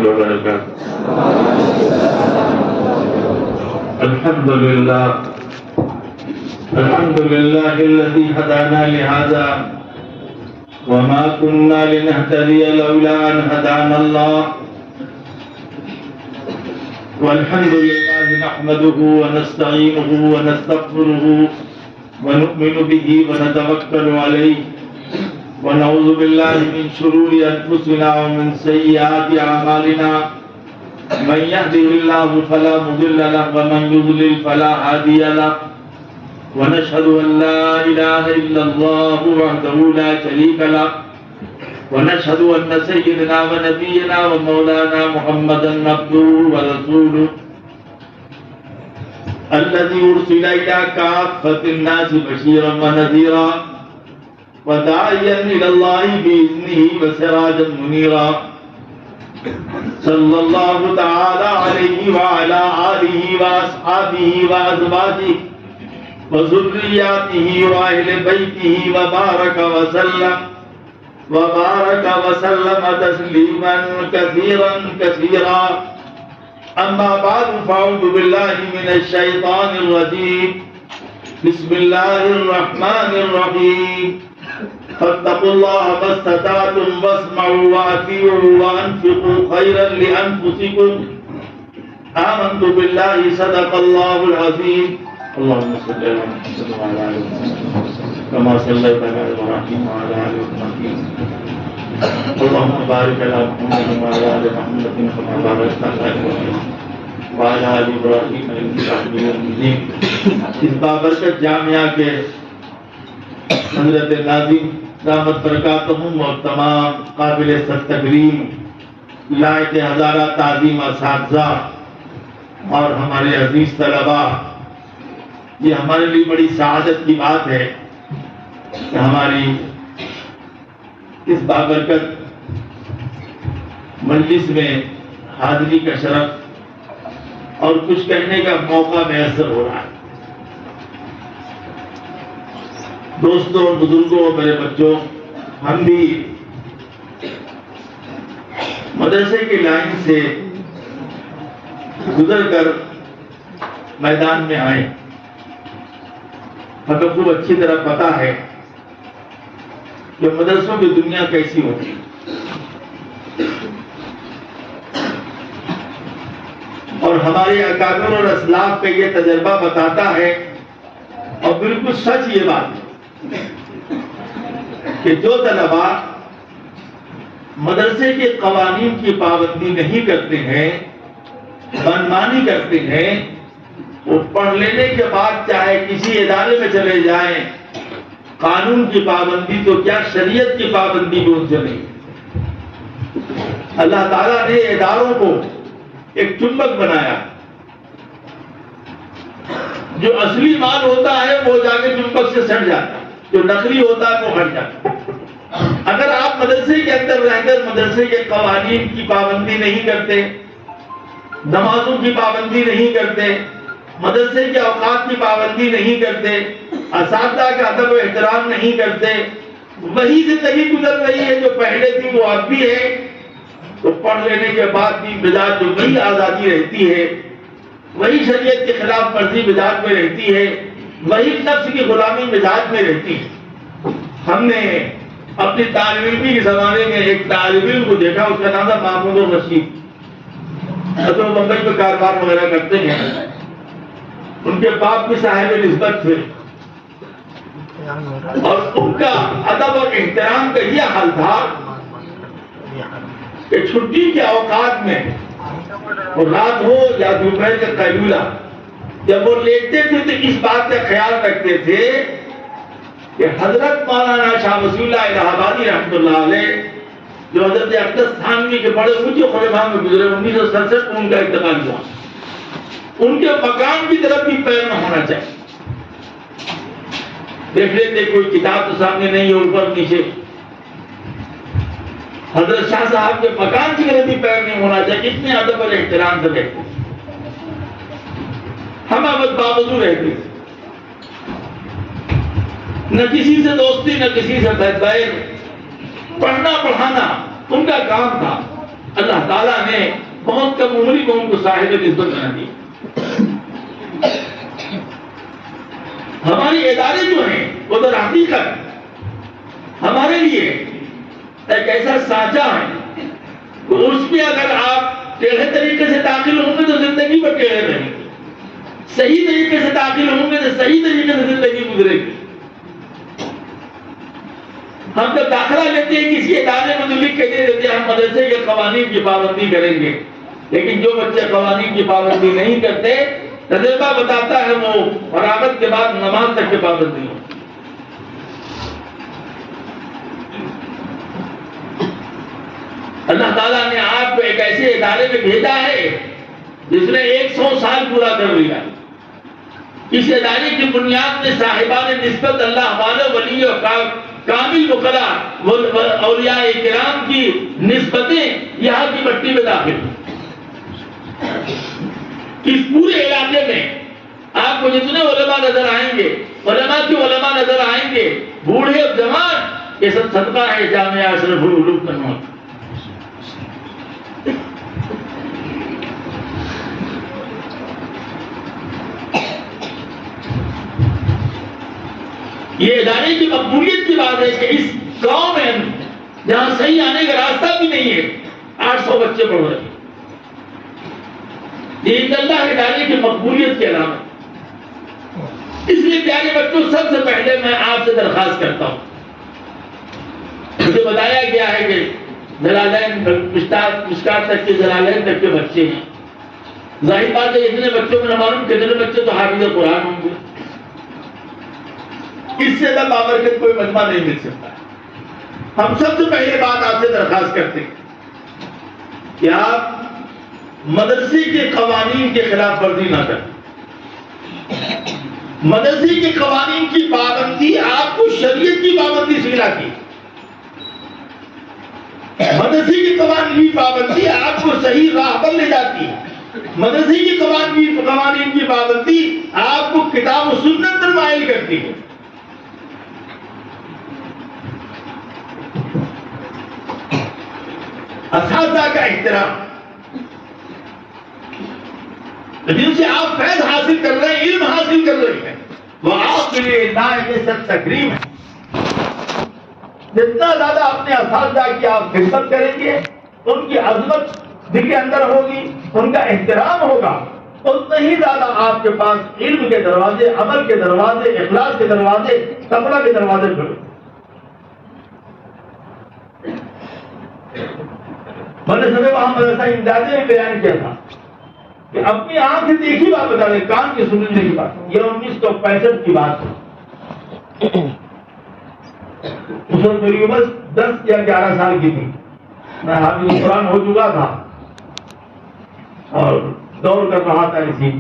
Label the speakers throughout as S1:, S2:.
S1: وبركاته. الحمد لله الذي هدانا لهذا وما كنا لنهتدي لولا أن هدانا الله. والحمد لله نحمده ونستعينه ونستغفره ونؤمن به ونتوكل عليه ونعوذ بالله من شرور أنفسنا ومن سيئات أعمالنا. من يهده الله فلا مضل له ومن يضلل فلا هادي له. ونشهد أن لا إله إلا الله وحده لا شريك له ونشهد أن سيدنا ونبينا ومولانا محمدا عبده ورسوله الذي أرسل إلى كافة الناس بشيرا ونذيرا وداعيا إلى الله بإذنه وسراجا منيرا. صلى الله تعالى عليه وعلى آله وأصحابه وأزواجه وذرياته وأهل بيته وبارك وسلم تسليما كثيرا. أما بعد فأعوذ بالله من الشيطان الرجيم. بسم الله الرحمن الرحيم. فاتقوا الله ما استطعتم واسمعوا وأطيعوا وأنفقوا خيرا لأنفسكم. آمنت بالله صدق الله العظيم. اللهم صل على محمد وعلى آل محمد كما صليت على إبراهيم وعلى آل إبراهيم. اللهم بارك على محمد وعلى آل محمد كما باركت على إبراهيم وعلى آل إبراهيم إنك حميد مجيد. اس بابرکت جامعہ کے حضرت ناظم دامت برکاتہم اور تمام قابل تکریم لائق ہزارہ تعظیم اساتذہ اور ہمارے عزیز طلباء، یہ ہمارے لیے بڑی سعادت کی بات ہے کہ ہماری اس بابرکت مجلس میں حاضری کا شرف اور کچھ کہنے کا موقع میسر ہو رہا ہے. دوستوں اور بزرگوں اور میرے بچوں، ہم بھی مدرسے کی لائن سے گزر کر میدان میں آئے. ہمیں خوب اچھی طرح پتا ہے کہ مدرسوں کی دنیا کیسی ہوتی ہے اور ہمارے اکابر اور اسلاف کا یہ تجربہ بتاتا ہے اور بالکل سچ یہ بات ہے کہ جو طلباء مدرسے کے قوانین کی پابندی نہیں کرتے ہیں، منمانی کرتے ہیں، وہ پڑھ لینے کے بعد چاہے کسی ادارے میں چلے جائیں، قانون کی پابندی تو کیا شریعت کی پابندی بھی ان سے نہیں. اللہ تعالیٰ نے اداروں کو ایک چمبک بنایا. جو اصلی مال ہوتا ہے وہ جا کے چمبک سے سٹ جاتا ہے، جو نقلی ہوتا ہے وہ ہٹ جاتا ہے. اگر آپ مدرسے کے اندر رہ کر مدرسے کے قوانین کی پابندی نہیں کرتے، نمازوں کی پابندی نہیں کرتے، مدرسے کے اوقات کی پابندی نہیں کرتے، اساتذہ کا ادب و احترام نہیں کرتے، وہی زندگی گزر رہی ہے جو پہلے تھی وہ اب بھی ہے، تو پڑھ لینے کے بعد بھی مزاج جو وہی آزادی رہتی ہے، وہی شریعت کے خلاف ورزی مزاج میں رہتی ہے، وہی نفس کی غلامی مزاج میں رہتی ہے. ہم نے اپنی طالب علمی کے زمانے میں ایک طالب علم کو دیکھا، اس کا نام تھا محمود الرشید. وہ بمبئی میں کاروبار وغیرہ کرتے ہیں. ان کے باپ بھی صاحب نسبت تھے اور ان کا ادب اور احترام کا یہ حال تھا کہ چھٹی کے اوقات میں رات ہو یا دوپہر کا قیلولہ، جب وہ لیٹتے تھے تو اس بات کا خیال رکھتے تھے کہ حضرت مولانا شاہ ولی اللہ الہ آبادی رحمۃ اللہ علیہ، جو حضرت اقدس تھانوی کے بڑے اونچے خلیفہ میں گزرے، 1967 میں ان کا انتقال ہوا، ان کے مکان کی طرف بھی پیر نہ ہونا چاہیے. دیکھ لیتے کوئی کتاب تو سامنے نہیں ہے، اوپر نیچے. حضرت شاہ صاحب کے مکان کی طرف بھی پیر نہیں ہونا چاہیے. اتنے ادب اور احترام سے رہتے. ہم اب باوضو رہتے، نہ کسی سے دوستی نہ کسی سے بیر. پڑھنا پڑھانا ان کا کام تھا. اللہ تعالیٰ نے بہت کم عمری کو ان کو صاحب نسبت بنا دی. ہماری ادارے جو ہیں وہ در حقیقت ہمارے لیے ایک ایسا سانچہ ہے کہ اس میں اگر آپ ٹیڑھے طریقے سے داخل ہوں گے تو زندگی میں ٹیڑھے رہیں گے, صحیح طریقے سے داخل ہوں گے تو صحیح طریقے سے زندگی گزرے گی. ہم جب داخلہ لیتے ہیں کسی ادارے میں تو لکھ کے دے دیتے ہیں ہم مدرسے کے قوانین کی پابندی کریں گے, لیکن جو بچے قوانین کی پابندی نہیں کرتے تجربہ بتاتا ہے وہ فراغت کے بعد نماز تک کی پابندی ہو. اللہ تعالیٰ نے آپ کو ایک ایسے ادارے میں بھیجا ہے جس نے 100 سال پورا کر لیا. اس ادارے کی بنیاد میں صاحبان نسبت اللہ والے ولی اور کامل وکلاء اولیاء کرام کی نسبتیں یہاں کی مٹی میں داخل ہیں. اس پورے علاقے میں آپ کو جتنے علماء نظر آئیں گے, علماء کی علماء نظر آئیں گے, بوڑھے اور جوان, یہ سب صدقہ ہے جامعہ اشرف العلوم کنوٹ. یہ ادارے کی مقبولیت کی بات ہے کہ اس گاؤں میں جہاں صحیح آنے کا راستہ بھی نہیں ہے 800 بچے پڑھ رہے ہیں. یہ اللہ ادارے کی مقبولیت کے علامت. اس لیے پیارے بچوں سب سے پہلے میں آپ سے درخواست کرتا ہوں, مجھے بتایا گیا ہے کہ جلالین مشکات تک کے جلالین تک کے بچے ہیں. ظاہر بات ہے اتنے بچوں میں نہ معلوم کتنے بچے تو حافظ قرآن ہوں گے. اس سے زیادہ بابرکت کوئی مجمع نہیں مل سکتا. ہم سب سے پہلے بات آپ سے درخواست کرتے ہیں کہ آپ مدرسے کے قوانین کے خلاف ورزی نہ کریں. مدرسے کے قوانین کی پابندی آپ کو شریعت کی پابندی سے ملاتی. مدرسے کی قوانین کی پابندی آپ کو صحیح راہ پر لے جاتی ہے. مدرسے کی قوانین کی پابندی آپ کو کتاب و سنت پر مائل کرتی ہے. اساتذہ کا احترام, جن سے آپ فیض حاصل کر رہے ہیں, علم حاصل کر رہے ہیں, وہ آپ کے لیے نہایت سخت تکریم ہے. جتنا زیادہ اپنے اساتذہ کی آپ خدمت کریں گے, ان کی عظمت دل کے اندر ہوگی, ان کا احترام ہوگا, اتنا ہی زیادہ آپ کے پاس علم کے دروازے, عمل کے دروازے, اخلاص کے دروازے, تقویٰ کے دروازے کھلیں. میں نے سب وہاں مدرسہ امداد میں بیان کیا تھا کہ اپنی آنکھ سے دیکھی بات بتا رہے, کان کی سننے کی بات. یہ 1965 کی بات ہے. اس وقت میری عمر 10 یا 11 سال کی تھی. میں حافظ قرآن ہو چکا تھا اور دور کر رہا تھا. اسی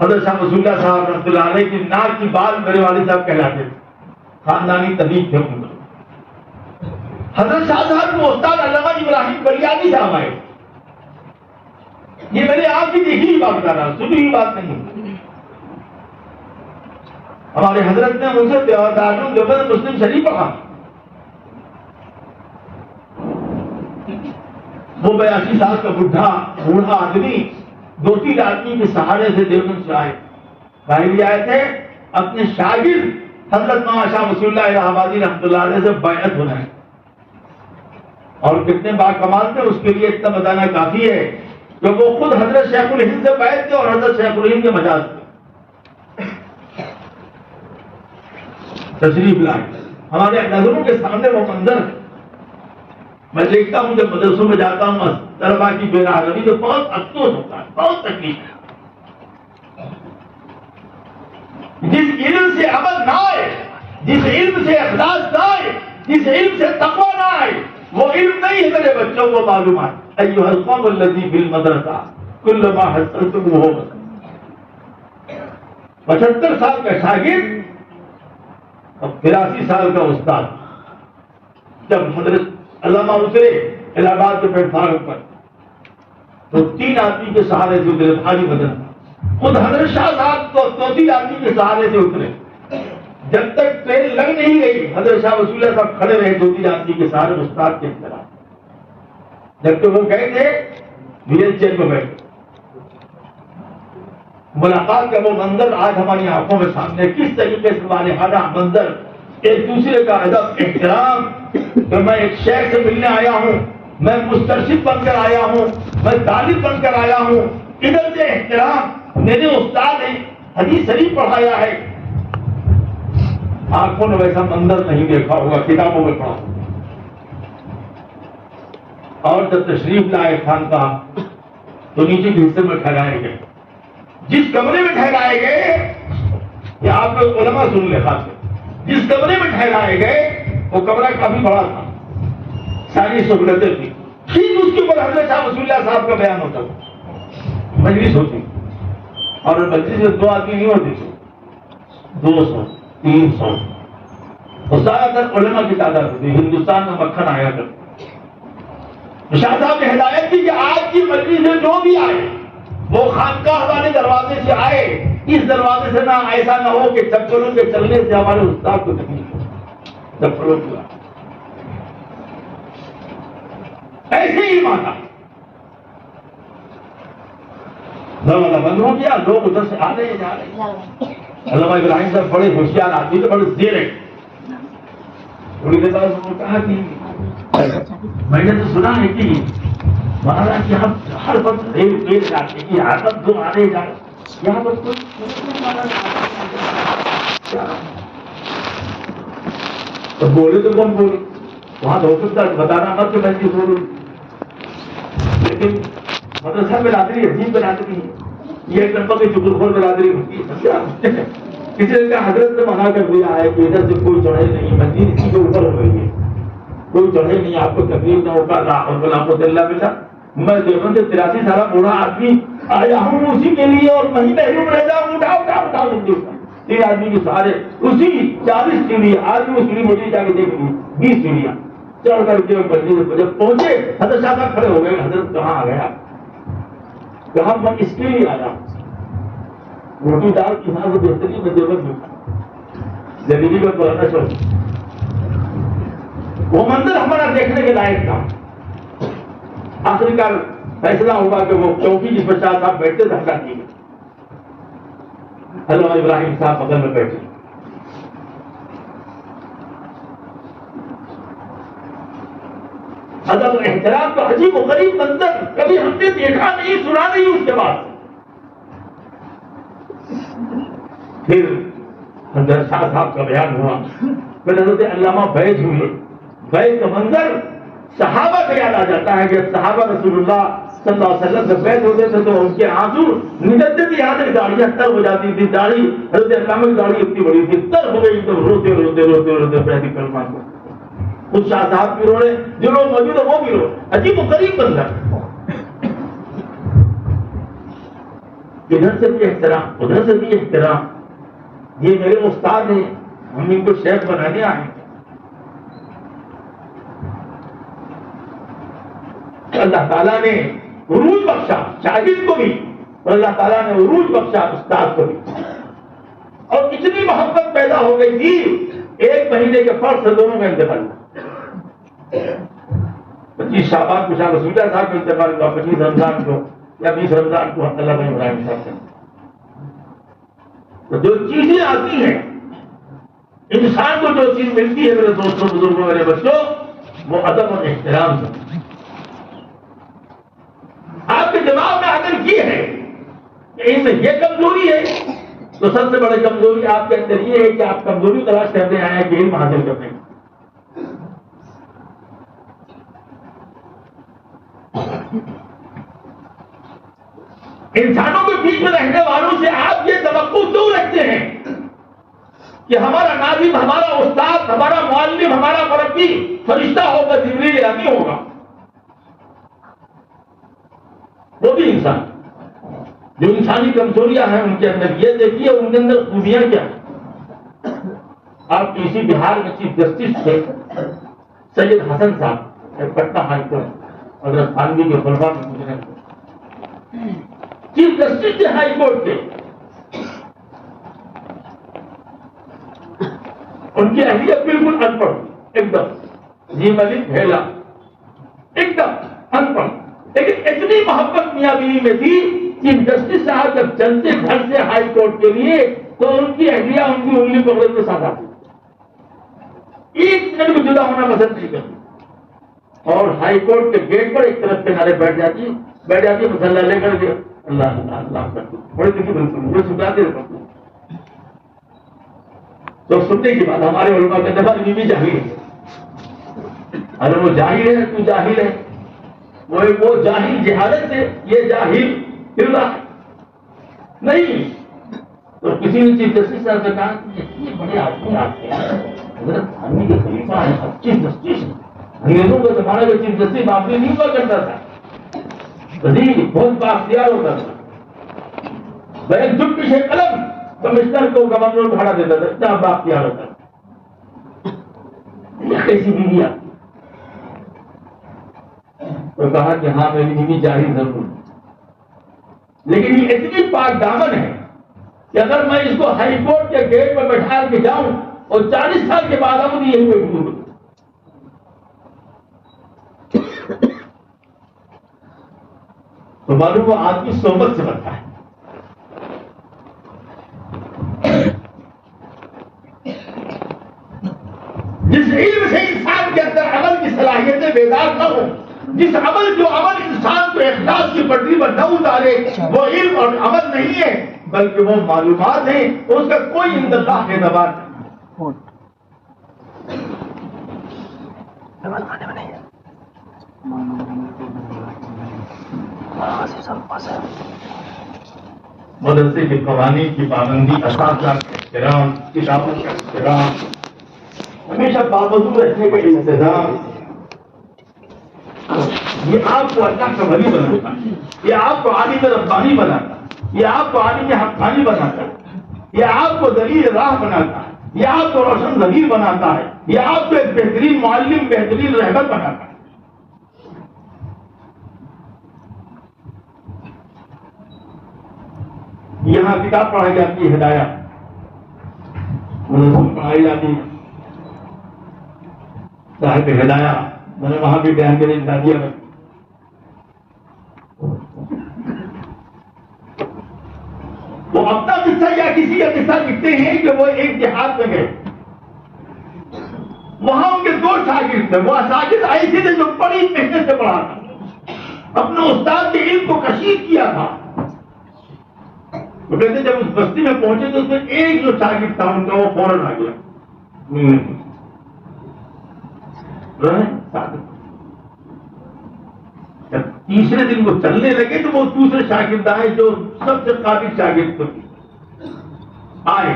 S1: حضرت شاہ رسول اللہ صاحب رحمۃ اللہ علیہ کی ناک کی بال میرے والد صاحب کہلاتے تھے, خاندانی طبیب تھے. حضرت شاہ صاحب کو استاد علامہ ابراہیم بریانی صاحب آئے. یہ میرے آپ کی دیکھی ہوئی بات بتا رہا ہوں, سنی ہوئی بات نہیں. ہمارے حضرت نے مجھ سے دارالعلوم دیوبند مسلم شریف پڑھا. وہ 82 سال کا بوڑھا آدمی 2-3 آدمی کے سہارے سے دیوبند سے آئے. باہر آئے تھے اپنے شاگرد حضرت مولانا شاہ ولی اللہ الہ آبادی رحمۃ اللہ علیہ سے بیعت ہونا ہے. اور کتنے باکمال تھے اس کے لیے اتنا بتانا کافی ہے کہ وہ خود حضرت شیخ الہند سے بیعت تھے اور حضرت شیخ الہند کے مجاز تھے. تشریف لائے ہمارے نظروں کے سامنے وہ منظر. میں دیکھتا ہوں جب مدرسوں میں جاتا ہوں طلبا کی بے راہی تو بہت افسوس ہوتا ہے, بہت تکلیف ہے. جس علم سے عمل نہ آئے, جس علم سے اخلاص نہ آئے, جس علم سے تقویٰ نہ آئے, وہ علم نہیں ہے میرے بچوں کو معلومات. ایھا القوم الذی بالمدرسہ کل ما حصلتم ہو. 75 سال کا شاگرد اور 83 سال کا استاد. جب حضرت علامہ اترے الہ آباد کے پلیٹ فارم پر تو 3 آدمی کے سہارے سے اترے, بھاری بدن. خود حضرت شاہ صاحب تو 2-3 آدمی کے سہارے سے اترے. جب تک ٹرین لگ نہیں گئی حضرت شاہ رسول اللہ صاحب کھڑے رہے 2-3 آدمی کے سہارے استاد کے احترام. جبکہ وہ گئے تھے VHL میں بیٹھے. ملاقات کا وہ منظر آج ہماری آنکھوں میں سامنے, کس طریقے سے والہانہ منظر, ایک دوسرے کا ادب احترام. کہ میں ایک شیخ سے ملنے آیا ہوں, میں مسترشد بن کر آیا ہوں, میں طالب بن کر آیا ہوں, ادھر سے احترام. میرے استاد نے حدیث شریف پڑھایا ہے. آنکھوں نے ویسا منظر نہیں دیکھا ہوگا, کتابوں میں پڑھا. اور جب تشریف لائے خانقاہ تو نیچے کے حصے میں ٹھہرائے گئے. جس کمرے میں ٹھہرائے گئے, یہ آپ لوگ علماء سن لے خاص, جس کمرے میں ٹھہرائے گئے وہ کمرہ کافی بڑا تھا, ساری سہولتیں تھی. ٹھیک اس کے اوپر حضرت شاہ رسول اللہ صاحب کا بیان ہوتا تھا, مجلس ہوتی, اور مجلس میں 2 آدمی نہیں ہوتے تھے, 200 300, اور زیادہ تر علماء کی تعداد ہوتی. ہندوستان میں مکھن آیا کرتے. شاہ صاحب نے ہدایت کی کہ آج کی مجلس میں جو بھی آئے وہ خانقاہ والے دروازے سے آئے, اس دروازے سے نہ ایسا نہ ہو کہ چپلوں کے چلنے سے ہمارے استاد کو تکلیف ہو. چپلوں کی ایسے ہی مانا دروازہ بند ہو گیا, لوگ ادھر سے آ رہے جا رہے. علامہ ابراہیم صاحب بڑے ہوشیار آدمی تھے, بڑے زیر ہے. تھوڑی دیر بعد انہوں نے کہا کہ میں نے تو سنا ہے کہ مہاراج یہاں ہر وقت ریل جاتے ہیں, یہاں پر جو آ رہے جا رہے, یہاں پر کوئی تو بولے تو کون بولے, وہاں تو ہو سکتا ہے بتانا مت کہ میں کیوں بولوں. لیکن مدرسہ برادری عجیب برادری ہے, یہ ایک نمبر کی چکر خور برادری ہوتی ہے. کسی نے کہا حضرت نے منع کر دیا ہے کہ ادھر سے کوئی چڑھے نہیں, مسجد اسی کے اوپر ہو گئی ہے, کوئی چڑھے نہیں, آپ کو تکلیف نہ ہوگا. لا حول ولا قوت الا باللہ. میں دیوبند سے 83 سالہ بوڑھا آدمی آیا ہوں اسی کے لیے, اور وہیں محروم رہ جاؤں. اٹھا 3 آدمی کے سارے اسی 40 سیڑھی, آج بھی سیڑھی مجھے جا کے دیکھ لی 20 سیڑھیاں چڑھ کر کے جب پہنچے حضرت شاہ صاحب کھڑے ہو گئے. حضرت کہاں آ گیا؟ کہاں میں اس کے لیے آیا ہوں. روٹی دال کی یہاں سے بہترین میں دیوبند زندگی میں پرانا شوق. وہ منظر ہمارا دیکھنے کے لائق تھا. آخر کار فیصلہ ہوا کہ وہ چوکی جس پر شاہ صاحب بیٹھتے دھکا کی گئی. علامہ ابراہیم صاحب بغل میں بیٹھے. ادب احترام کا عجیب و غریب منظر کبھی ہم نے دیکھا نہیں, سنا نہیں. اس کے بعد پھر حضرت شاہ صاحب کا بیان ہوا, پھر حضرت علامہ بیت ہوئے. بیت کا منظر صحابہ کا یاد آ جاتا ہے کہ صحابہ رسول اللہ صلی اللہ علیہ وسلم سے بیت ہوتے تھے تو ان کے آنسو نکلتے تھے, یہاں تک داڑیاں تر ہو جاتی تھی. داڑھی حضرت علامہ کی داڑھی اتنی بڑی تھی, تر ہو گئی, تو روتے روتے روتے روتے بیت کلمہ کو. خود شاہ صاحب بھی رو رہے, جو لوگ موجود ہیں وہ بھی رو. عجیب و غریب منظر. ادھر سے بھی احترام, ادھر سے بھی احترام. یہ میرے استاد ہیں, ہم ان کو شیخ بنانے آئے. اللہ تعالیٰ نے عروج بخشا شاگرد کو بھی, اور اللہ تعالیٰ نے عروج بخشا استاد کو بھی. اور اتنی محبت پیدا ہو گئی تھی, 1 مہینے کے فرق سے دونوں کا انتقال ہوا. 25 شعبان کو شاہ رسول اللہ صاحب کا انتقال ہوا, 25 رمضان کو یا 20 رمضان کو علامہ ابراہیم صاحب کا. تو جو چیزیں آتی ہیں انسان کو, جو چیز ملتی ہے میرے دوستوں بزرگوں میرے بچوں, وہ ادب اور احترام سے. آپ کے دماغ میں اگر یہ ہے کہ ان میں یہ کمزوری ہے, تو سب سے بڑی کمزوری آپ کے اندر یہ ہے کہ آپ کمزوری تلاش کرنے آئے ہیں کہ علم حاصل کرنے. انسانوں کے بیچ میں رہنے والوں سے آپ یہ توقع کیوں رکھتے ہیں کہ ہمارا ناظم, ہمارا استاد, ہمارا معلم, ہمارا مربی فرشتہ ہوگا, جبریل امین ہوگا؟ وہ بھی انسان. جو انسانی کمزوریاں ہیں ان کے اندر یہ دیکھیے, ان کے اندر خوبیاں کیا ہیں. آپ اسی بہار میں چیف جسٹس تھے سید حسن صاحب, پٹنہ ہائی کورٹ, حضرت خانوی کے خلفاء میں گزرے. چیف جسٹس تھے ہائی کورٹ کے. ان کی اہلیت بالکل ان پڑھ, ایک دم جی ملک بھیلا, ایک دم ان پڑھ. لیکن اتنی محبت میاں بیوی میں تھی کہ جسٹس صاحب جب چلتے گھر سے ہائی کورٹ کے لیے تو ان کی اہلیہ ان کی انگلی پکڑ کے ساتھ آتی، ایک منٹ بھی جدا ہونا پسند نہیں کرتی، اور ہائی کورٹ کے گیٹ پر ایک طرف کنارے بیٹھ جاتی مسلح لے کر کے اللہ اللہ اللہ کرتی، بڑے دکھی بالکل مجھے سکھاتے رہتے۔ تو سننے کی بات ہمارے علماء کے دفعہ بیوی جاہل ہے، اگر وہ جاہل ہے تو جاہل ہے، وہ جاہل جہالت سے، یہ جاہل پھر نہیں۔ تو کسی نے چیف جسٹس صاحب سے کہا کہ یہ بڑے آدمی آپ کے حضرت خانوی کے خلیفہ ہیں، چیف جسٹس، انگریزوں کا زمانہ میں چیف جسٹس معافی نہیں ہوا کرتا تھا، وزیر بہت بااختیار ہوتا تھا، بھائی جب پیچھے قلم کمشنر کو گورنر بھاڑا دیتا تھا، اتنا بااختیار ہوتا تھا۔ یہ کیسی بیوی آتی؟ تو کہا کہ ہاں میری بیوی جاہل ضرور ہے، لیکن یہ اتنی پاک دامن ہے کہ اگر میں اس کو ہائی کورٹ کے گیٹ پر بیٹھا کے جاؤں اور 40 سال کے بعد اب یہی بیٹھوں، تو معلوم وہ آدمی صحبت سے بنتا ہے۔ جس علم سے انسان کے اندر عمل کی صلاحیتیں بیدار نہ ہو، جس جو عمل انسان کو اخلاص کی پٹری پر نہ اتارے، وہ علم اور عمل نہیں ہے بلکہ وہ معلومات ہیں، اس کا کوئی عند اللہ اعتبار نہیں۔ مدرسے کے قوانین کی پابندی، اساتذہ کا احترام، کتابوں کا احترام، ہمیشہ پابند رہنے کا انتظام، یہ آپ کو اللہ کا ولی بناتا ہے، یہ آپ کو عالم ربانی بناتا ہے، یہ آپ کو عالم حقانی بناتا ہے، یہ آپ کو دلیل راہ بناتا ہے، یہ آپ کو روشن ضمیر بناتا ہے، یہ آپ کو ایک بہترین معلم، بہترین رہبر بناتا ہے۔ یہاں کتاب پڑھائی جاتی ہے، ہدایات پڑھائی جاتی ہے، صاحب ہدایہ میں نے وہاں بھی بیان کے لیے دیا میں وہ اپنا قصہ یا کسی کا قصہ لکھتے ہیں کہ وہ ایک دیہات میں گئے، وہاں ان کے 2 شاگرد تھے، وہ شاگرد ایسے تھے جو بڑی محنت سے پڑھا تھا، اپنے استاد کے علم کو کشید کیا تھا۔ وہ کہتے جب اس بستی میں پہنچے تو اس میں ایک جو شاگرد تھا ان کا وہ فوراً آ گیا، جب تیسرے دن وہ چلنے لگے تو وہ دوسرے شاگرد آئے جو سب سے قابل شاگرد تھے، آئے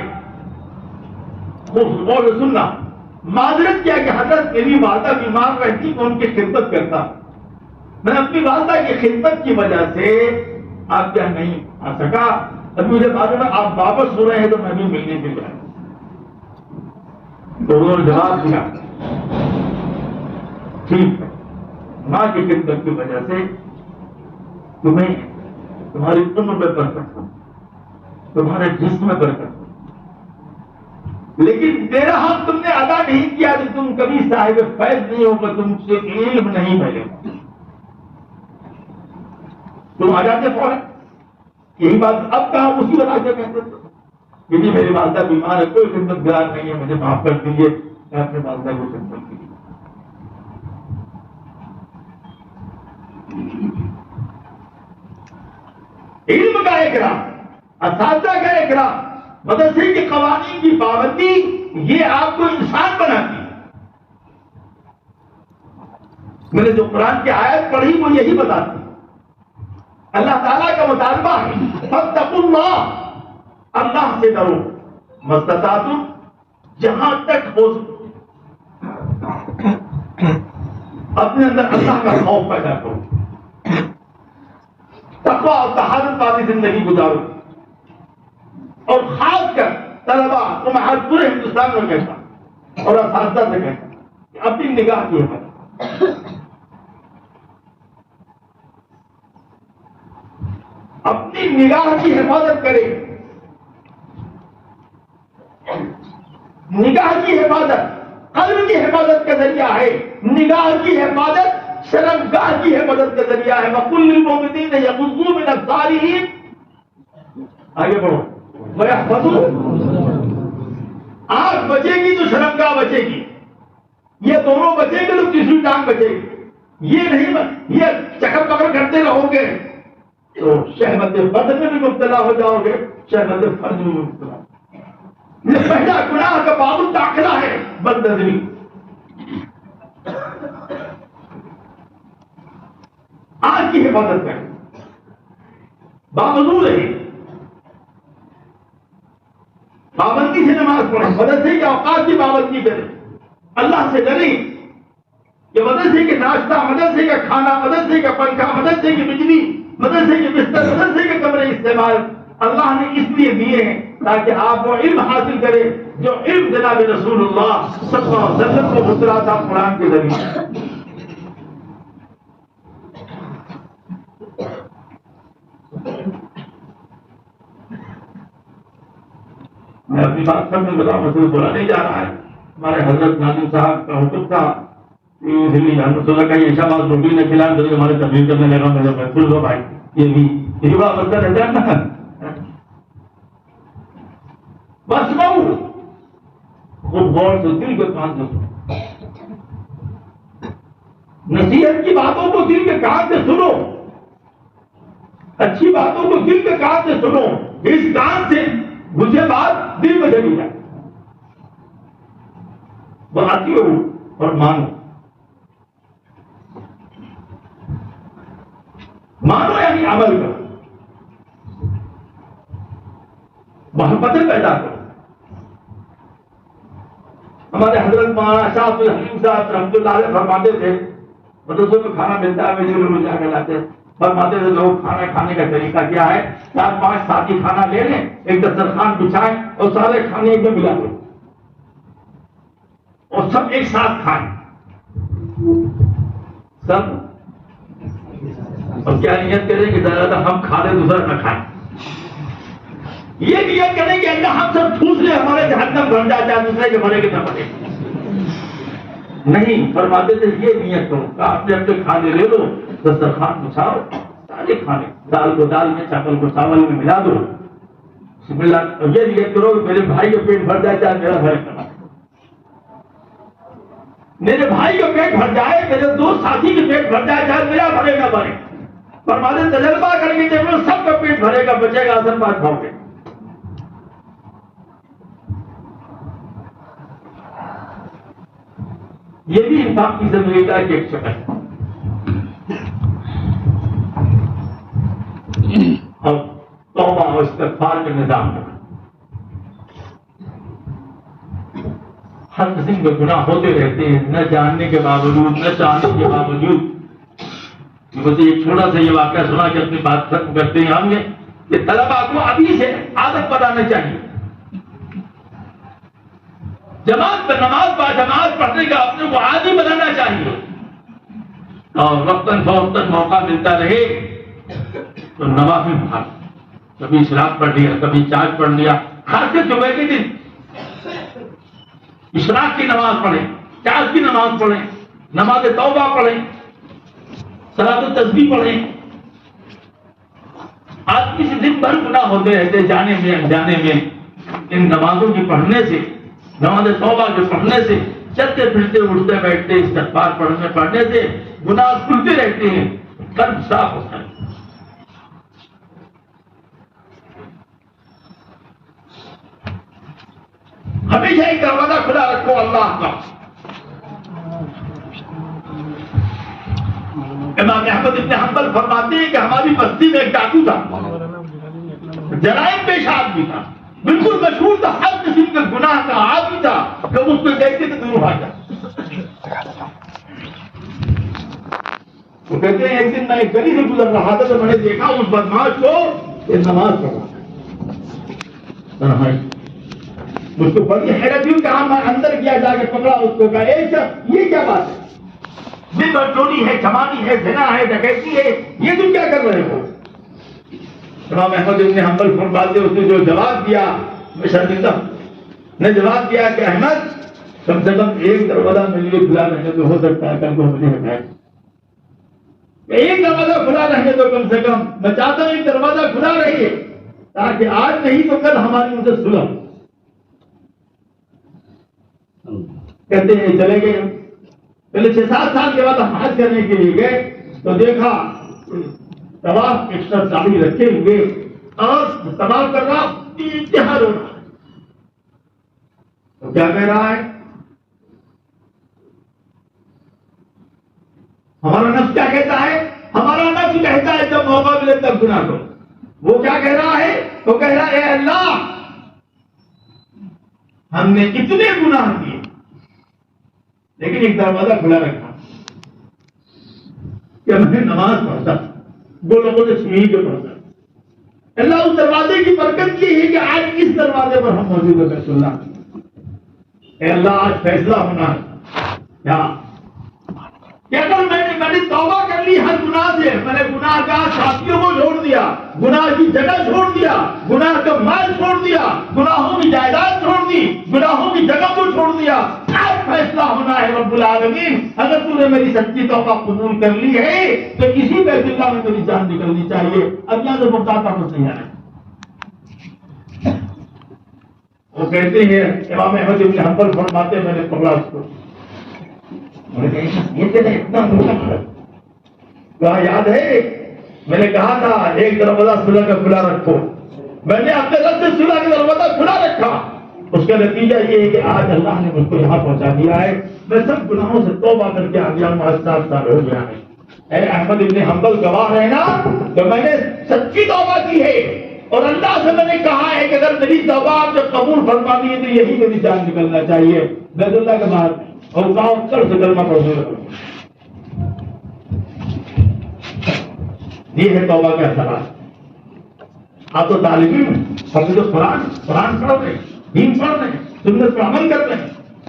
S1: غور سے سننا، معذرت کیا کہ حضرت میری والدہ بیمار رہتی تو ان کی خدمت کرتا، میں اپنی والدہ کی خدمت کی وجہ سے آپ کیا نہیں آ سکا، ابھی مجھے معلوم ہے آپ واپس ہو رہے ہیں تو میں بھی ملنے کے لیے آیا۔ تو انہوں نے جواب دیا ٹھیک ہے، ماں کی خدمت کی وجہ سے تمہیں تمہاری عمر میں برکت ہو، تمہارے جسم میں برکت ہو، لیکن میرا حق تم نے ادا نہیں کیا کہ تم کبھی صاحب فیض نہیں ہوگا، تم سے علم نہیں ملے گا، تم آ جاتے فوراً۔ یہی بات اب کہا اسی بتا کے کہتے تھے کہ جی میری والدہ بیمار ہے، کوئی خدمت گار نہیں ہے، مجھے معاف کر دیجیے، میں اپنے والدہ کو خدمت کی۔ علم کا اکرام، اساتذہ کا اکرام، مدرسے کے قوانین کی پابندی، یہ آپ کو انسان بناتی ہے۔ میں نے جو قرآن کی آیت پڑھی وہ یہی بتاتی ہے، اللہ تعالیٰ کا مطالبہ ہے فاتقوا اللہ، اللہ سے ڈرو، مستطعتم، جہاں تک ہو اپنے اندر اللہ کا خوف پیدا کرو، تقویٰ اور طہارت والی زندگی گزارو، اور خاص کر طلبا کو میں آج پورے ہندوستان میں کہتا ہوں اور اساتذہ سے کہتا ہوں کہ اپنی نگاہ کی حفاظت، اپنی نگاہ کی حفاظت کرے، نگاہ کی حفاظت قلب کی حفاظت کا ذریعہ ہے، نگاہ کی حفاظت شرمگاہ کی ہے مدد کا ذریعہ ہے. وَقُلْ لِلْمُؤْمِنِينَ يَغُضُّوا مِنْ أَبْصَارِهِمْ. آگے بڑھو. وَيَحْفَظُوا. آنکھ بچے گی تو شرمگاہ بچے گی. یہ دونوں بچے گے تو تیسری ٹانگ بچے گی. یہ نہیں یہ چکر پکڑ کرتے رہو گے تو شہوت بدن میں بھی مبتلا ہو جاؤ گے, شہوت فرج میں مبتلا. یہ پہلا گناہ کا باب داخلہ ہے بد نظری. آج کی حفاظت کریں, باوضو رہے, پابندی سے نماز پڑھیں, مدرسے کے اوقات کی پابندی کریں, اللہ سے ڈریں کہ مدرسے کے ناشتہ, مدرسے کا کھانا, مدرسے کا پنکھا, مدرسے کی بجلی, مدرسے کے بستر, مدرسے کے کمرے استعمال اللہ نے اس لیے دیے ہیں تاکہ آپ وہ علم حاصل کریں جو علم جناب رسول اللہ صلی اللہ علیہ وسلم کو بتلا تھا قرآن کے ذریعے. میں اپنی بات سب میں بتاؤں, مسئلہ بولا نہیں جا رہا ہے. ہمارے حضرت ناظم صاحب کا حکم تھا اس لیے حضرت صلی کا ایسا بات روٹی نہ کھلائے تو ہمارے تبلیغ کرنے لگا. میں محفوظ ہو بھائی, یہ بھی یہی بات بچہ رہتا ہے نا. بس بہو خوب غور سے دل کے کان سے سنو, نصیحت کی باتوں کو دل کے کان سے سنو, اچھی باتوں کو دل کے کان سے سنو. اس کان سے گزے بات دل میں چلی جائے. بناتی ہو اور مانو, مانو یعنی عمل کرو, محبتیں پیدا کرو. ہمارے حضرت مولانا شاہ عبد الحلیم صاحب رحمۃ اللہ علیہ فرماتے تھے, مدرسوں میں کھانا ملتا ہے, ویسے لوگ جا کر لاتے, فرماتے تھے لوگ کھانا کھانے کا طریقہ کیا ہے, 4-5 ساتھی کھانا لے لیں, ایک دسترخوان بچھائیں اور سارے کھانے ایک میں ملا دیں اور سب ایک ساتھ کھائیں سب, اور کیا نیت کریں کہ زیادہ ہم کھا لیں دوسرا نہ کھائیں. یہ نیت کریں کہ اللہ ہم سب ٹھوس لیں, ہمارے جہنم بن جائے, چاہے دوسرے کے بھرے کے نہ بھرے. نہیں, فرماتے تھے یہ نیت کرو کہ اپنے اپنے کھانے لے لو, دسترخوان بچھاؤ, سارے کھانے, دال کو دال میں, چاول کو چاول میں ملا دو, بسم اللہ. یہ نیت کرو کہ میرے بھائی کا پیٹ بھر جائے, چاہے میرا بھر کرنا, میرے بھائی کا پیٹ بھر جائے, میرے دوست ساتھی کے پیٹ بھر جائے, چاہے میرا بھرے نہ بھرے. فرماتے تجربہ کر کے دیکھو, سب کا پیٹ بھرے گا, بچے گا اصل بات کھاؤ گے. یہ بھی انسان کی زندگی کا ایک شکل ہے. اور توبہ اور استغفار کا نظام ہے. ہر قسم کے گناہ ہوتے رہتے ہیں, نہ جاننے کے باوجود, نہ چاہنے کے باوجود. مجھے ایک چھوٹا سا یہ واقعہ سنا کہ اپنی بات ختم کرتے ہیں ہم نے کہ طلبا کو ابھی سے عادت بنانا چاہیے, جماعت پر نماز با جماعت پڑھنے کا اپنے کو عادی بنانا چاہیے, اور وقتاً فوقتاً موقع ملتا رہے تو نماز میں بھاگ, کبھی اشراق پڑھ لیا, کبھی چاند پڑھ لیا, خاص کر صبح کے دن اشراق کی نماز پڑھیں, چاند کی نماز پڑھیں, نماز توبہ پڑھیں, صلاۃ التسبیح پڑھیں. آدمی سے دن بھر گناہ ہوتے رہتے جانے میں انجانے میں. ان نمازوں کی پڑھنے سے, نماز توبہ کے پڑھنے سے, چلتے پھرتے اٹھتے بیٹھتے استغفار پڑھنے سے گناہ کھلتے رہتے ہیں, قلب صاف ہوتا ہے. ہمیشہ ایک دروازہ کھلا رکھو اللہ کا. امام احمد ابن حنبل فرماتے ہیں کہ ہماری بستی میں ایک ڈاکو تھا, جرائم پیشہ آدمی تھا, بالکل مشہور تھا, ہر قسم کے گناہ کا عادی تھا. جب اس کو دیکھتے تو دور بھاگ جاتا. وہ کہتے ہیں ایک دن میں ایک گلی سے گزر رہا تھا تو میں نے دیکھا اس بدماش کو یہ نماز پڑھ رہا ہے. مجھ کو بڑی حیرت ہوئی کہ میں اندر کیا, جا کے پکڑا اس کو, کہا یہ کیا بات ہے, دن بھر چوری ہے, چمانی ہے, زنا ہے, ڈکیتی ہے, یہ تم کیا کر رہے ہو. امام احمد ابن حنبل فرماتے اس نے جو جواب دیا میں شرمندہ ہوں. نے جواب دیا کہ احمد کم سے کم ایک دروازہ میرے لیے کھلا رہنے تو ہو سکتا ہے, کل کو مجھے ہٹائے. ایک دروازہ کھلا رہے تو کم سے کم میں چاہتا ہوں ایک دروازہ کھلا رہے تاکہ آج نہیں تو کل ہماری ان سے صلح. کہتے ہیں چلے گئے. پہلے 6-7 سال کے بعد ہم حج کرنے کے لیے گئے تو دیکھا طواف ایکسٹرا چابی رکھے ہوئے اور طواف کر رہا انتہا رو رہا. تو کیا کہہ رہا ہے؟ ہمارا نفس کیا کہتا ہے؟ ہمارا نفس کہتا ہے جب موقع ملے تب گناہ کرو. وہ کیا کہہ رہا ہے؟ وہ کہہ رہا ہے اے اللہ ہم نے اتنے گناہ کیے لیکن ایک دروازہ کھلا رکھا کہ میں نماز پڑھتا وہ لوگوں نے سنی کے پڑھتا. اللہ اس دروازے کی برکت کی ہے کہ آج اس دروازے پر ہم موجود ہیں. بیت اللہ اے اللہ آج فیصلہ ہونا ہے کیا کہ اگر میں نے توبہ کر لی ہر گناہ سے, میں نے گناہ کا ساتھیوں کو چھوڑ دیا, گناہ کی جگہ چھوڑ دیا, گناہ کا مال چھوڑ دیا, گناہوں کی جائیداد چھوڑ دی, گناہوں کی جگہ کو چھوڑ دیا. آج فیصلہ ہونا ہے رب العالمین, اگر تو نے میری سچی توبہ قبول کر لی ہے تو اسی بیت اللہ میں میری جان نکلنی چاہیے. اب یہاں سے بتاتا کچھ نہیں آنا. وہ کہتے ہیں امام احمد بن حنبل فرماتے میں نے پکڑا اس کو, کہا یاد ہے میں نے کہا تھا ایک دروازہ صلح کا کھلا رکھو. میں نے اپنے رب سے صلح کا دروازہ کھلا رکھا. اس کا نتیجہ یہ ہے کہ آج اللہ نے مجھ کو یہاں پہنچا دیا ہے. میں سب گناہوں سے توبہ کر کے آ گیا ہوں. آج 7 سال ہو گیا ہے. اے احمد ابن حنبل گواہ ہے نا کہ میں نے سچی توبہ کی ہے اور اللہ سے میں نے کہا ہے کہ اگر میری توبہ آپ جب قبول فرمانی ہے تو یہی میری جان نکلنا چاہیے بیت اللہ کے بعد. اور گاؤں کر سے کلمہ پڑھنے لگا. یہ ہے توبہ کا اثرات. آپ تو طالب علم حافظ قرآن پڑھ رہے ہیں, دین پڑھ رہے ہیں, سنت پر عمل کر رہے ہیں,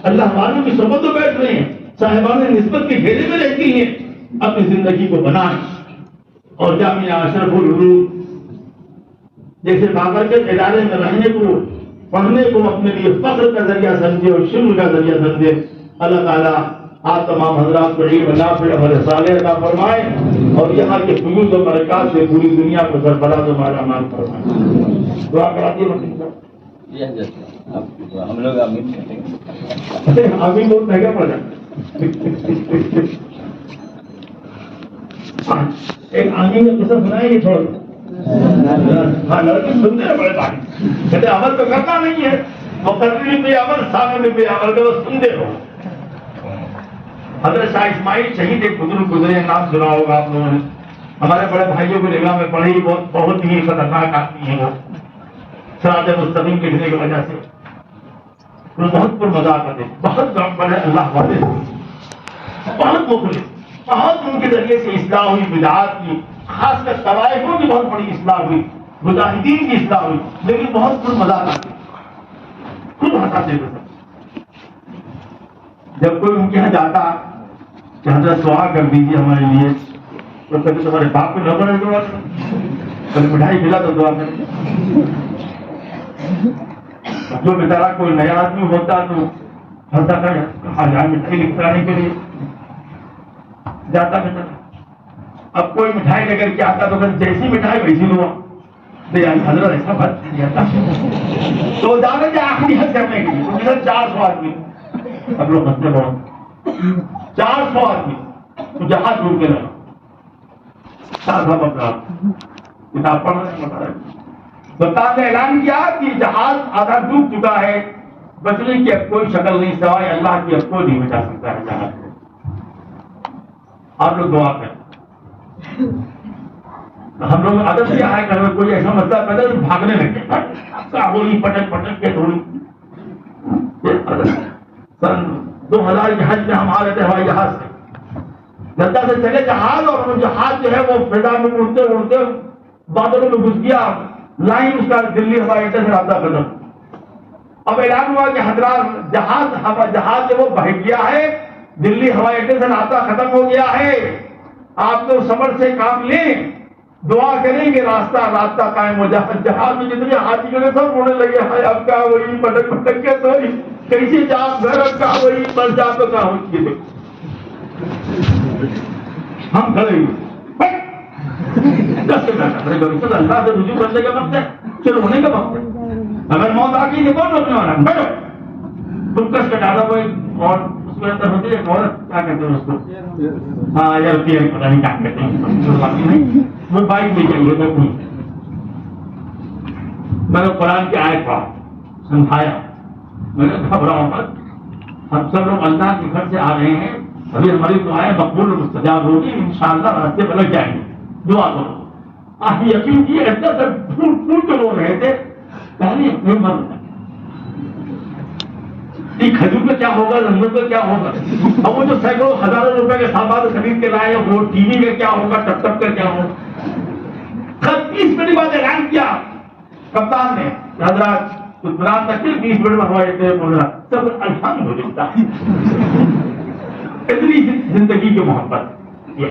S1: اللہ والوں کی صحبت میں بیٹھ رہے ہیں, صاحبان نسبت کے گھیرے میں رہتی ہیں. اپنی زندگی کو بنائیں اور جامعہ اشرف العلوم جیسے بابرکت ادارے میں رہنے کو, پڑھنے کو اپنے لیے فخر کا ذریعہ سمجھے اور شکر کا ذریعہ سمجھے. اللہ تعالیٰ آپ تمام حضرات کو علم نافع عمل صالح عطا فرمائے اور یہاں کے فیوز و برکات سے پوری دنیا کو سرفراز و مالامال فرمائے. دعا کراتی
S2: ہم لوگ آمین کہتے ہیں.
S1: آمین بہت مہنگا پڑ جاتا. ایک آمین میں قصہ سنائیں گے تھوڑا. ہاں لڑکے سنتے ہیں بڑے بھائی, کہتے عمل تو کرنا نہیں ہے, مقرری پہ عمل سامنے پہ عمل کے بس سنتے ہو. حضرت شاہ اسماعیل شہید ایک بزرگ گزرے, نام سنا ہوگا آپ لوگوں نے. ہمارے بڑے بھائیوں کو نگاہ میں پڑھی, بہت ہی خطرناک آدمی ہے وہ. صراط مستقیم کٹنے کی وجہ سے وہ بہت پر مذاق آتے, بہت بڑے اللہ والے, بہت مخلص, بہت ان کے ذریعے سے اصلاح ہوئی بدعات کی, خاص کر طوائفوں کی بہت بڑی اصلاح ہوئی, مجاہدین کی اصلاح ہوئی, لیکن بہت پر مذاق آتے, خود ہنساتے تھے. جب کوئی ان کے یہاں جاتا کہ حضرت دعا کر دیجیے ہمارے لیے, تو کبھی تمہارے باپ کو نہ پڑے دعا کریں, کبھی مٹھائی کھلا تو دعا کریں. جو بیچارہ کوئی نیا آدمی ہوتا تو ہنسا کر جائے مٹھائی لکھانے کے لیے جاتا بیچارہ. اب کوئی مٹھائی لے کر کے آتا تو جیسی مٹھائی ویسی دعا. حضرت ایسا بات نہیں آتا تو جانے کے آخری حد کرنے کے لیے 400 آدمی, اب لوگ ہنستے بہت, 400 آدمی تو جہاز ڈوب کے رہا. صاحب اپنا کتاب پڑھ رہے ہیں, سلطان نے اعلان کیا کہ جہاز آدھا ڈوب چکا ہے, بچنے کی اب کوئی شکل نہیں سوائے اللہ کی, اب کوئی نہیں بچا سکتا ہے جہاز کو. آپ لوگ دعا کریں. ہم لوگ عادت سے آئے گھر میں کوئی ایسا مسئلہ پیدا تو بھاگنے لگے, کابولی پٹک پٹک کے تھوڑی. سن 2000 کے حج میں ہم آ رہے تھے ہوائی جہاز سے, جدہ سے چلے جہاز, اور وہ جہاز جو ہے وہ فضا میں اڑتے اڑتے بادلوں میں گھس گیا. لائن اس کا دلی ہوائی اڈے سے رابطہ ختم. اب اعلان ہوا کہ حضرات جہاز جو وہ بہ گیا ہے, دلی ہوائی اڈے سے رابطہ ختم ہو گیا ہے. آپ تو صبر سے کام لیں, دعا کریں گے راستہ قائم ہو جائے. جہاز میں جتنے ہاتھی گئے سب رونے لگے, اب کا وہی پٹک پٹک کے تو کیسی جات گھر, اب کا وہی بس جا تو کہاں ہوئی. ہم کھڑے ہوئے کے بیٹھا میرے اللہ سے رجوع کرنے کا وقت ہے، چلو ہونے کا وقت ہے. اگر موت آ گئی تو کون روکنے والا ہے؟ بیٹھو. تم کس کا ڈالا وہ اور اس کے اندر ہوتی ہے ایک عورت، کیا کہتے ہیں اس کو؟ ہاں یار پتہ نہیں کیا کہتے ہیں، وہ بائک لے جائیے میں پوچھ. میں نے قرآن کی آیت پڑھا، سمجھایا، میں نے گھبراؤ مت، ہم سب لوگ اللہ کے گھر سے آ رہے ہیں، ابھی ہماری دعائیں مقبول و مستجاب ہوگی، انشاءاللہ راستے بدل جائیں گے، دعا کرو. آپ یقین کیے ایسا سب پھول پھول کے رو رہے تھے، پہلے اپنے من کھجور کا کیا ہوگا، لنگر کا کیا ہوگا، اب وہ جو سینکڑوں ہزاروں روپے کے سامان خرید کے لائے وہ ٹی وی میں کیا ہوگا، ٹپ ٹپ کا کیا ہوگا. 30 منٹ بعد اعلان کیا کپتان نے، حضرات عمران تک 20 منٹ میں ہمارے تھے بول رہا سب الحمدللہ. اتنی زندگی کی محبت یہ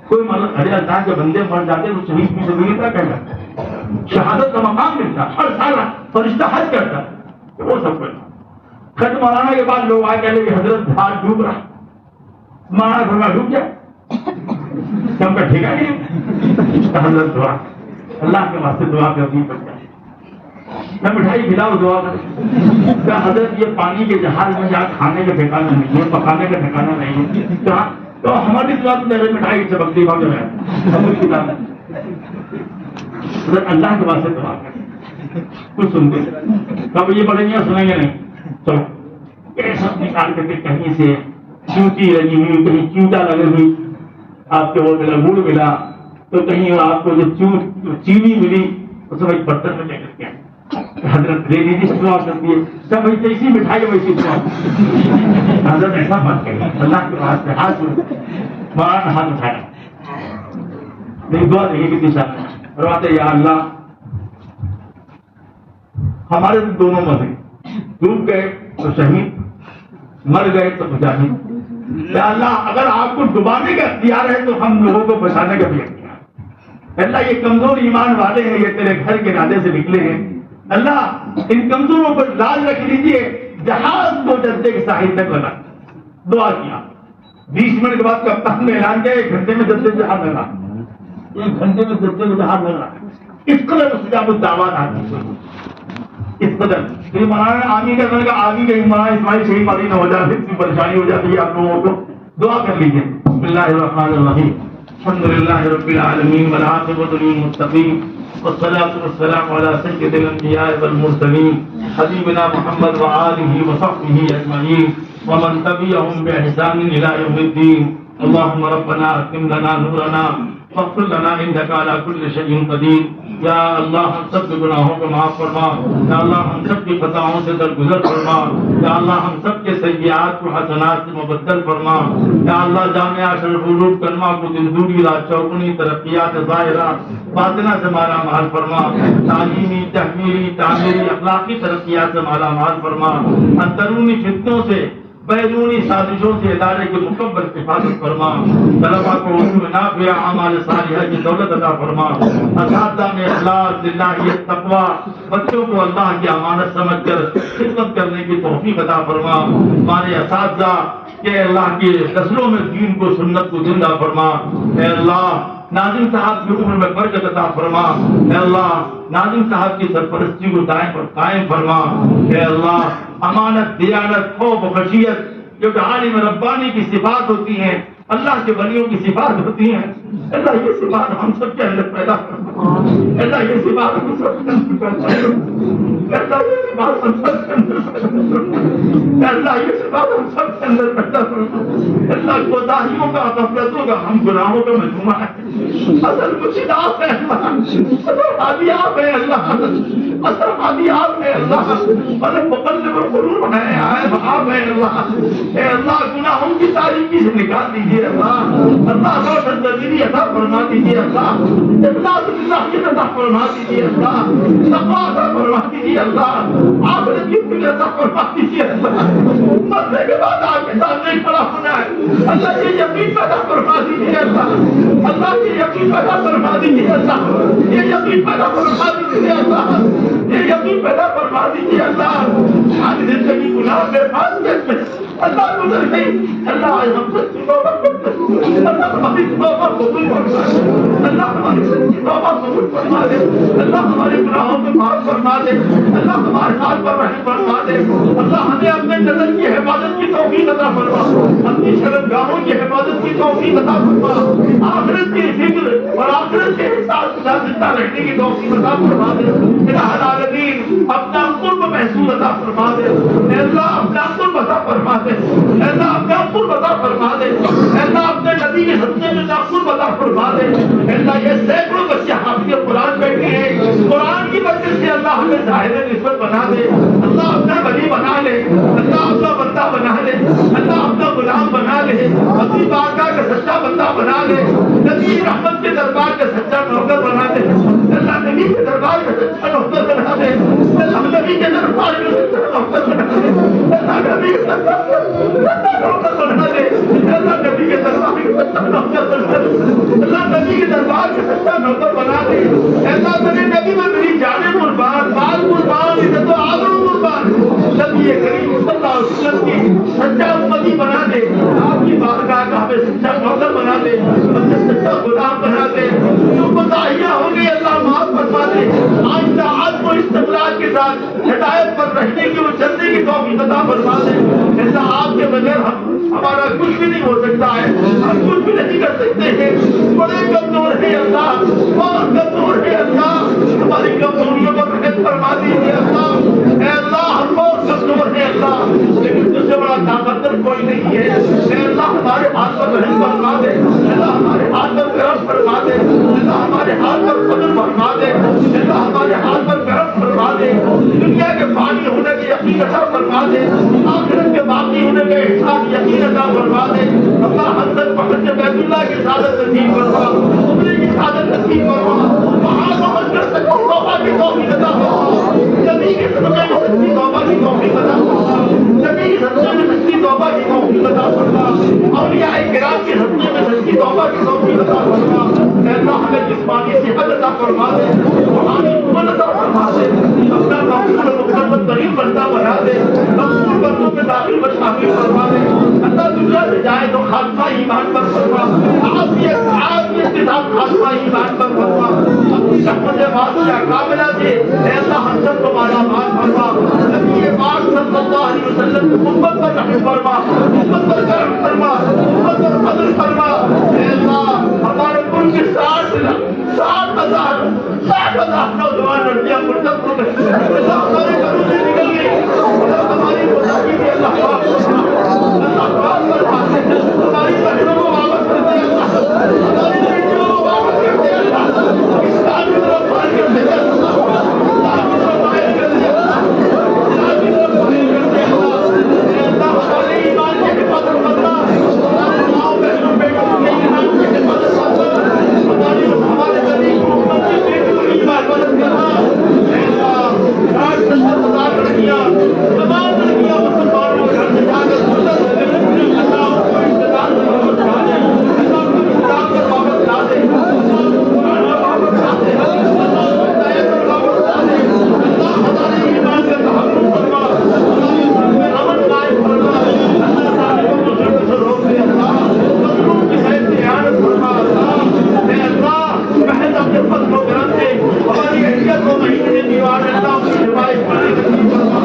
S1: کوئی مطلب ارے اللہ کے بندے مر جاتے تو شہید کی زندگی کا کہنا شہادت کا مقام ملتا، ہر سال فرشتہ حج کرتا، وہ سب کچھ. ختم مولانا کے بعد لوگ آئے کہہ لے کہ حضرت دھار ڈوب رہا، مولانا گھر ڈوب جائے سب کا ٹھیکا نہیں. حضرت دعا اللہ کے واسطے دعا کرنی پڑتا ہے. میں مٹھائی کھلاؤ دعا کر کیا حضرت یہ پانی کے جہاز میں جہاں کھانے کا ٹھکانا نہیں ہے، پکانے کا ٹھکانا نہیں ہے، کہاں تو ہماری دعا تو میرے مٹھائی چپکتی بھاگ ہے. اللہ کے واسطے دعا کر کچھ سنتے کب یہ پڑھیں گے سنیں گے نہیں. چلو ایسا نکال کر کے کہیں سے چونٹی لگی ہوئی، کہیں چونٹا لگی ہوئی، آپ کے وہ ملا گڑ ملا، تو کہیں آپ کو جو چینی ملی اس میں ایک برتن میں لے کر کے حضرت لے لیجیے دعا کر دیے سب جیسی مٹھائی ویسی دعا. حضرت ایسا مت کریے، اللہ کے پاس ہاتھ مارا ہاتھ اٹھایا نہیں دعا دیکھیے کتنی شان فرماتے یا اللہ ہمارے دونوں مزے ڈوب گئے تو شہید، مر گئے تو مجاہد. یا اللہ اگر آپ کو ڈبانے کا اختیار ہے تو ہم لوگوں کو بچانے کا بھی اختیار ہے. اللہ یہ کمزور ایمان والے ہیں، یہ تیرے گھر کے ارادے سے نکلے ہیں، اللہ ان کمزوروں پر لاج رکھ لیجیے، جہاز کو جدے کے ساحل تک لگا. دعا کیا 20 منٹ کے بعد کپتان نے اعلان کیا 1 گھنٹے میں جدے جہاز لگا، 1 گھنٹے میں جدے میں جہاز لگا. اس قدر استجاب الدعوات آتی اس قدر پھر مولانا آمی کا کا آگے کہیں مولانا اسماعیل شہید مدینہ ہو جاتی اتنی پریشانی ہو جاتی ہے آپ لوگوں کو. دعا کر لیجیے. بسم اللہ الرحمن الرحیم الحمد للہ رب العالمین والعاقبۃ للمتقین والصلاة والسلام علی سید الانبیاء والمرسلین حبیبنا محمد وآلہ وصحبہ اجمعین ومن تبعهم بإحسان إلی یوم الدین. اللهم ربنا اتم لنا نورنا واغفر لنا انك على كل شيء قدیر. یا اللہ ہم سب کے گناہوں کو معاف فرما، یا اللہ ہم سب کی خطاؤں سے درگزر فرما، یا اللہ ہم سب کے سیئات کو حسنات سے مبدل فرما. یا اللہ جامعہ اشرف العلوم کلمہ کو دلدوری رات چوکنی ترقیات ظاہرہ باطنہ سے مالا مال فرما، تعلیمی تحمیری تعمیری اخلاقی ترقیات سے مالا مال فرما. اندرونی فتنوں سے بیرونی سازشوں سے ادارے کی مکمل حفاظت فرما. طلبا کو علوم نافع اعمال صالحہ کی دولت عطا فرما. اساتذہ میں اخلاص للہیت تقویٰ، بچوں کو اللہ کی امانت سمجھ کر خدمت کرنے کی توفیق عطا فرما. ہمارے اساتذہ کہ اللہ کی نسلوں میں دین کو سنت کو زندہ فرما. اے اللہ ناظم صاحب کی عمر میں برکت عطا فرما. اے اللہ ناظم صاحب کی سرپرستی کو دائم پر قائم فرما. اے اللہ امانت، دیانت، خوف و خشیت جو کہ عالم ربانی کی صفات ہوتی ہیں، اللہ کے ولیوں کی صفات ہوتی ہیں، اللہ یہ صفات ہم سب کے اندر پیدا فرما. اللہ یہ صفات ہم سب کے اندر پیدا فرما. اللہ یہ صفات ہم سب کے اندر پیدا فرما. اللہ یہ صفات ہم سب کے اندر پیدا فرما. اللہ کوتاہیوں کا، غفلتوں کا، ہم گناہوں کا مجموعہ ہے. اصل مجھے آپ ہے اللہ، اصل حالی آپ ہے اللہ، اصل حالی آپ ہے اللہ، اصل مقلب القلوب ہے آپ ہے اللہ. اے اللہ گناہوں کی تاریکی سے نکال دیجیے اللہ. اللہ روشن ضمیری عطا فرما دیجیے اللہ. اخلاص باللہ عطا فرما دیجیے اللہ. تقویٰ عطا فرما دیجیے اللہ. آخرت کی فکر عطا فرما دیجیے اللہ. مرنے کے بعد آپ کے سامنے کھڑا ہونا ہے اللہ، یہ یقین پیدا فرما دیجیے اللہ. اللہ یہ یقین پیدا فرما دیجیے اللہ. یہ یقین پیدا فرما دیجیے اللہ. یہ یقین پیدا فرما دیجیے اللہ. آج زندگی گناہ میں فاسد میں اللہ گزر گئی. اللہ ہم سب کی توبہ کرتے اللہ ہماری توبہ قبول فرما. اللہ ہماری سچی توبہ فرما دے, اللہ ہمارے گناہوں کو معاف فرما دے, اللہ ہمارے حال پر رحم فرما دے, اللہ ہمیں اپنے نظر کی حفاظت کی توفیق عطا فرما, اپنی شرمگاہوں کی حفاظت کی توفیق عطا فرما, آخرت کی فکر اور آخرت کے حساب سے زندہ رہنے کی توفیق عطا فرما دے. الہ العالمین اپنا قرب محسوس عطا فرما دے, اے اللہ اپنا قرب عطا فرما دے, اے اللہ اپنا قرب عطا فرما دے, اے اللہ اپنے نبی کے صدقے میں قرب عطا فرما دے. اے اللہ یہ سینکڑوں بچے حافظ قرآن بیٹھے ہیں, قرآن کی وجہ سے اللہ ہمیں ظاہر نسبت بنا دے, اللہ اپنا ولی بنا لے, اللہ اپنا بندہ بنا لے, اللہ اپنا غلام بنا لے, اپنی بارگاہ کا سچا بندہ بنا لے, نبی رحمت کے دربار کا سچا نوکر بنا دے, اللہ نبی کے دربار کا سچا نوکر بنا دے, اللہ نبی کے دربار کا سچا نوکر بنا دے, اللہ نبی کے دربار کا سچا نوکر بنا دے, اللہ نبی کے دربار کا سچا نوکر بنا دے, اللہ نبی کے دربار کا سچا نوکر بنا دے. اللہ میرے نبی میں میری جانیں قربان, مال قربان, عزت و آبرو قربان, نبی کریم صلی اللہ علیہ وسلم کی سچا امتی بنا دے, آپ کی بارگاہ کا ہمیں سچا نوکر بنا دے, ہمیں سچا غلام بنا دے. جو کوتاہیاں ہو گئی اللہ معاف فرما دے, آئندہ عزم و استقلال کے ساتھ ہدایت پر رہنے کی اور چلنے کی توفیق عطا فرما دے. ایسا آپ کے بغیر ہمارا کچھ بھی نہیں ہو سکتا ہے, ہم کچھ بھی نہیں کر سکتے ہیں, بڑے کمزور ہے اللہ, بہت کمزور ہے اللہ, ہماری کمزوریوں پر رحم فرما دیجیے اللہ. اے اللہ ہم بہت کمزور ہیں اللہ, لیکن تجھ سے بڑا طاقتور کوئی نہیں ہے. اے اللہ ہمارے ہاتھ پر رحم فرما دے, اللہ ہمارے ہاتھ پر کرم فرما دے, اللہ ہمارے ہاتھ پر فضل فرما دے, اللہ ہمارے ہاتھ پر کرم فرما دے. دنیا کے فانی ہونے کی یقین عطا فرما دے, آخرت کے باقی ہونے کے احساس یقین عطا فرما دے. اللہ حضرت محمد بیت اللہ کی سعادت نصیب فرما, عمرے کی سعادت نصیب فرما, وہاں پہنچ کر تک توبہ کی توفیق عطا فرما, نبی کے صدقے میں سچی توبہ کی توفیق عطا فرما, نبی کے صدقے میں سچی توبہ کی توفیق عطا فرما, اولیاء کرام کے صدقے میں سچی توبہ کی توفیق عطا فرما. اے اللہ ہمیں جسمانی صحت عطا فرما دے, روحانی قوت عطا فرما دے, اپنا مقبول و مقرب ترین بندہ بنا دے, مقبول بندوں میں داخل و شامل فرما دے. اللہ دنیا سے جائے تو خاتمہ ایمان پر فرما, عافیت کے ساتھ خاتمہ ایمان پر فرما, اپنی رحمت واسعہ کاملہ سے اے اللہ ہم سب کو مالا مال فرما. نبی پاک صلی اللہ علیہ وسلم کی امت پر رحم فرما, امت پر کرم فرما, امت پر فضل فرما. اے اللہ ہمارے ملک کے 60,000 نوجوان لڑکیاں مرتب ہو گئی, اللہ ہمارے گھروں سے نکل گئی, اللہ ہماری کوتاہی بھی اللہ معاف فرما, اللہ معاف فرما دے. ہماری بہنوں کو واپس کر دے اللہ, ہماری بیٹیوں کو واپس کر دے اللہ, اسلام کی طرف مائل کر دے اللہ, اسلام کی طرف مائل کر دے اللہ, اسلام کی طرف مائل کر دے اللہ. اے اللہ ہمارے ایمان کی حفاظت کرنا, ہمارے ماؤں بہنوں بیٹوں کے ایمان کی حفاظت کرنا, ہمارے غریب امت کی بیٹیوں کی حفاظت کرنا. اے اللہ 60,000 لڑکیاں, تمام لڑکیاں مسلمانوں کے گھر سے جا کر اللہ ان کو انتظار پر واپس لا دے, اللہ ان کو انتظار پر واپس لا دے, اللہ ان کو قرآن پر واپس لا دے, اللہ ان کو ہدایت پر واپس لا دے. اللہ ہمارے ایمان کا تحفظ فرما, ہمارے گھر میں امن قائم فرما, اللہ ظالموں کو ظلم سے روک دے اللہ, مظلوم کی خیر سے اعانت فرما اللہ. اے اللہ محض اپنے فضل و کرم سے ہماری حیثیت کو مہینے دیوار اللہ کی حمایت کرنے کی نصیب فرما.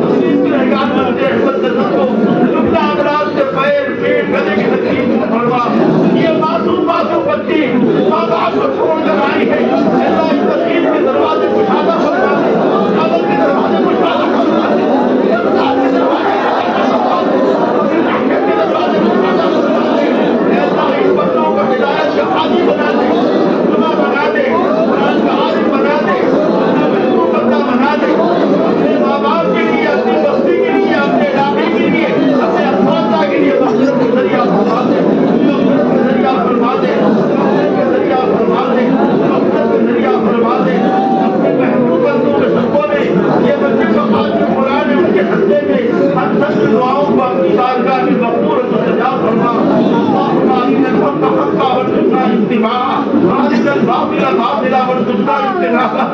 S1: تقسیم کی رحمت سے احمد نظر کو جملہ امراض سے پیر پیٹ گلے کی تکلیف فرما. یہ معصوم بچی ماں باپ کو چھوڑ کر آئی ہے, اللہ اس تقسیم کے دروازے کشادہ فرما دے, عمل کے دروازے کشادہ فرما دے, رمضان کے دروازے کشادہ فرما دے, رحمت کے دروازے کشادہ فرما دے. اے اللہ اس بندوں کو ہدایت کا حامی بنا دے, علماء بنا دے, قرآن کا عالم بنا دے, اپنا محبوب بندہ بنا دے. اپنے ماں باپ کے لیے, اپنی بستی کے لیے, اپنے علاقے کے لیے, اپنے اساتذہ کے لیے مغفرت کا ذریعہ فرما دے, مغفرت کا ذریعہ فرما دے, مغفرت کا ذریعہ فرما دے, مغفرت کا ذریعہ فرما دے. اپنے محبوب بندوں کے سبوں میں یہ بچے جو حافظ قرآن ہے ان کے حصے میں ہم سب کی دعاؤں کو اپنی بارگاہ میں مقبول و سجا فرما. اللهم ارنا الحق حقا وارزقنا اتباعه وارنا الباطل باطلا وارزقنا اجتنابه.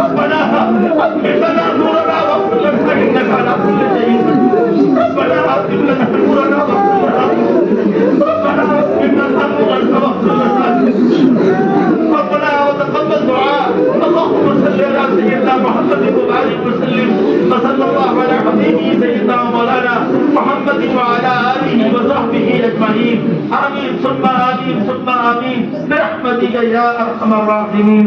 S1: ربنا اطفئ لنا نورنا واغفر لنا انك على كل شيء قدير. ربنا اطفئ لنا نورنا واغفر لنا, ربنا اطفئ لنا نورنا واغفر لنا, ربنا وتقبل دعاء. محمد وعلى آله وصحبه أجمعين آمين ثم آمين ثم آمين برحمتك يا أرحم الراحمين.